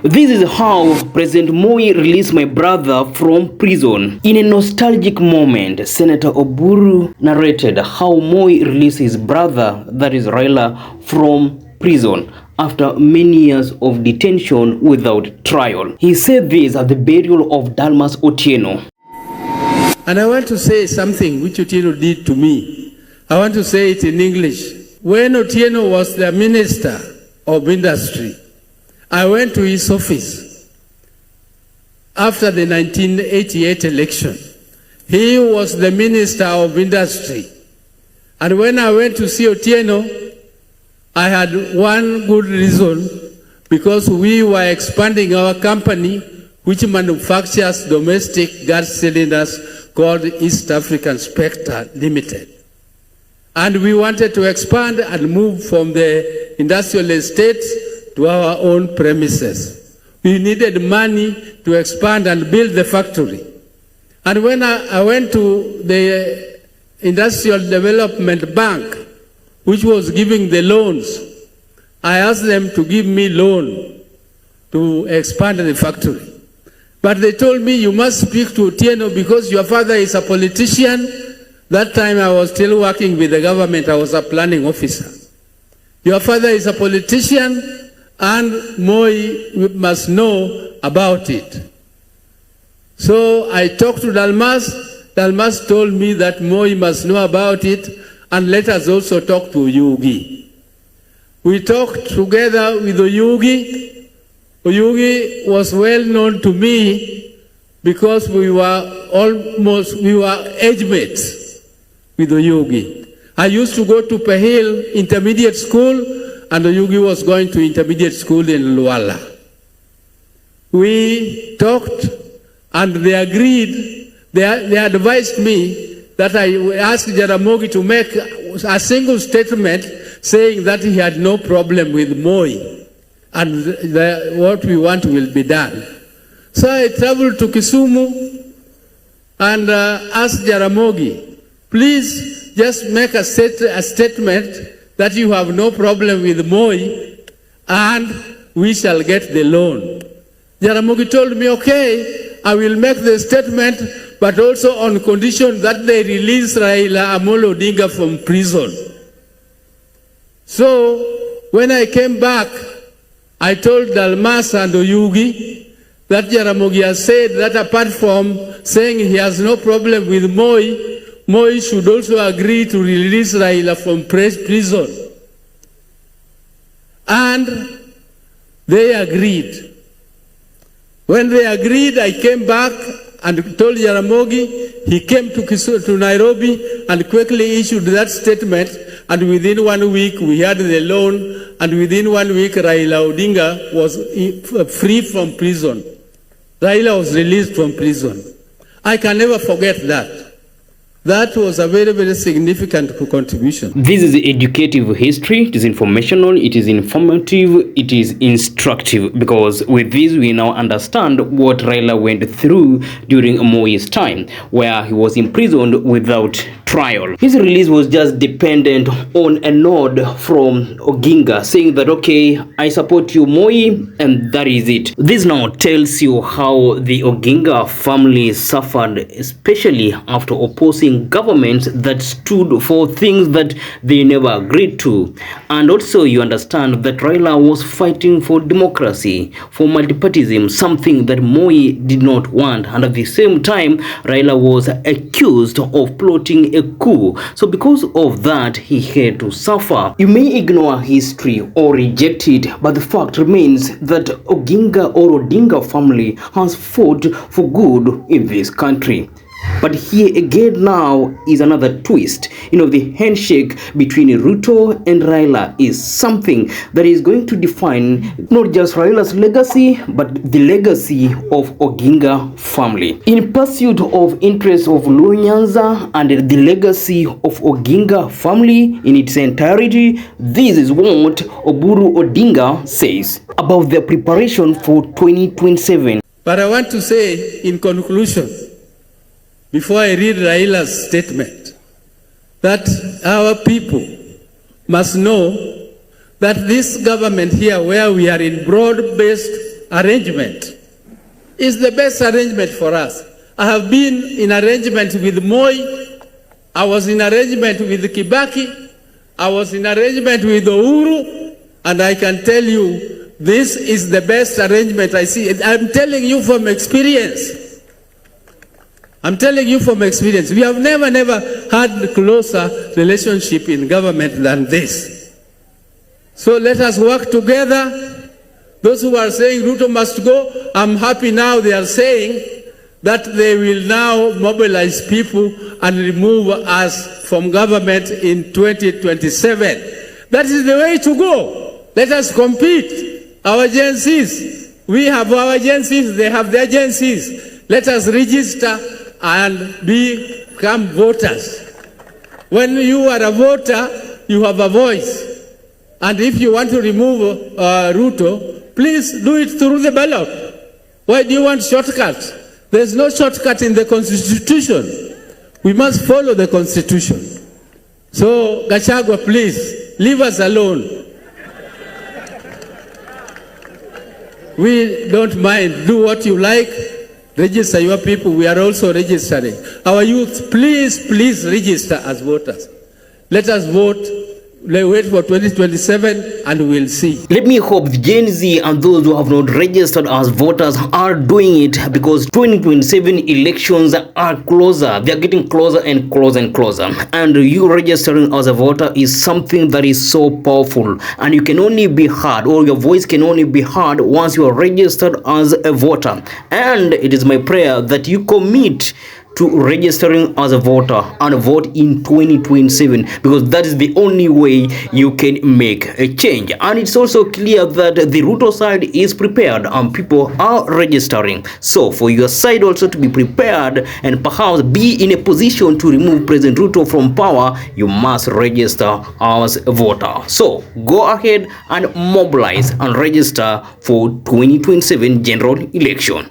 This is how President Moi released my brother from prison. In a nostalgic moment, Senator Oburu narrated how Moi released his brother, that is Raila, from prison after many years of detention without trial. He said this at the burial of Dalmas Otieno. And I want to say something which Otieno did to me. I want to say it in English. When Otieno was the Minister of Industry, I went to his office after the 1988 election. He was the Minister of Industry. And when I went to see Otieno, I had one good reason, because we were expanding our company which manufactures domestic gas cylinders called East African Spectre Limited. And we wanted to expand and move from the industrial estate to our own premises. We needed money to expand and build the factory. And when I went to the Industrial Development Bank, which was giving the loans, I asked them to give me loan to expand the factory. But they told me, you must speak to Otieno because your father is a politician. That time I was still working with the government. I was a planning officer. Your father is a politician, and Moi must know about it. So I talked to Dalmas. Dalmas told me that Moi must know about it, and let us also talk to Oyugi. We talked together with Oyugi. Oyugi was well known to me because we were age mates with Oyugi. I used to go to Pahil Intermediate School, and Oyugi was going to intermediate school in Luala. We talked, and they agreed. They advised me that I ask Jaramogi to make a single statement saying that he had no problem with Moi, and what we want will be done. So I traveled to Kisumu and asked Jaramogi, please just make a statement that you have no problem with Moi, and we shall get the loan. Jaramogi told me, okay, I will make the statement, but also on condition that they release Raila Odinga from prison. So when I came back, I told Dalmas and Oyugi that Jaramogi has said that apart from saying he has no problem with Moi, Moi should also agree to release Raila from prison. And they agreed. When they agreed, I came back and told Jaramogi. He came to Nairobi and quickly issued that statement. And within 1 week, we had the loan. And within 1 week, Raila Odinga was free from prison. Raila was released from prison. I can never forget that. That was a very, very significant contribution. This is educative history. It is informational, it is informative, it is instructive, because with this we now understand what Raila went through during Moi's time, where he was imprisoned without trial. His release was just dependent on a nod from Odinga saying that, okay, I support you, Moi, and that is it. This now tells you how the Odinga family suffered, especially after opposing governments that stood for things that they never agreed to. And also you understand that Raila was fighting for democracy, for multipartyism, something that Moi did not want. And at the same time, Raila was accused of plotting a coup. So because of that, he had to suffer. You may ignore history or reject it, but the fact remains that Odinga family has fought for good in this country. But here again now is another twist. The handshake between Ruto and Raila is something that is going to define not just Raila's legacy, but the legacy of Odinga family. In pursuit of interests of Luo Nyanza and the legacy of Odinga family in its entirety, this is what Oburu Odinga says about their preparation for 2027. But I want to say in conclusion, before I read Raila's statement, that our people must know that this government here, where we are in broad-based arrangement is the best arrangement for us. I have been in arrangement with Moi, I was in arrangement with Kibaki, I was in arrangement with Oburu, and I can tell you this is the best arrangement I see. I'm telling you from experience. I'm telling you from experience. We have never had a closer relationship in government than this. So let us work together. Those who are saying Ruto must go, I'm happy now they are saying that they will now mobilize people and remove us from government in 2027. That is the way to go. Let us compete. Our agencies, we have our agencies, they have their agencies. Let us register and become voters. When you are a voter, you have a voice. And if you want to remove Ruto, please do it through the ballot. Why do you want shortcuts? There's no shortcut in the Constitution. We must follow the Constitution. So, Gachagua, please, leave us alone. We don't mind. Do what you like. Register your people. We are also registering. Our youth, please, please register as voters. Let us vote. Let's wait for 2027 and we'll see. Let me hope the Gen Z and those who have not registered as voters are doing it, because 2027 elections are closer. They are getting closer and closer and closer. And you registering as a voter is something that is so powerful. And you can only be heard, or your voice can only be heard, once you are registered as a voter. And it is my prayer that you commit to registering as a voter and vote in 2027, because that is the only way you can make a change. And it's also clear that the Ruto side is prepared and people are registering. So for your side also to be prepared and perhaps be in a position to remove President Ruto from power, you must register as a voter. So go ahead and mobilize and register for 2027 general election.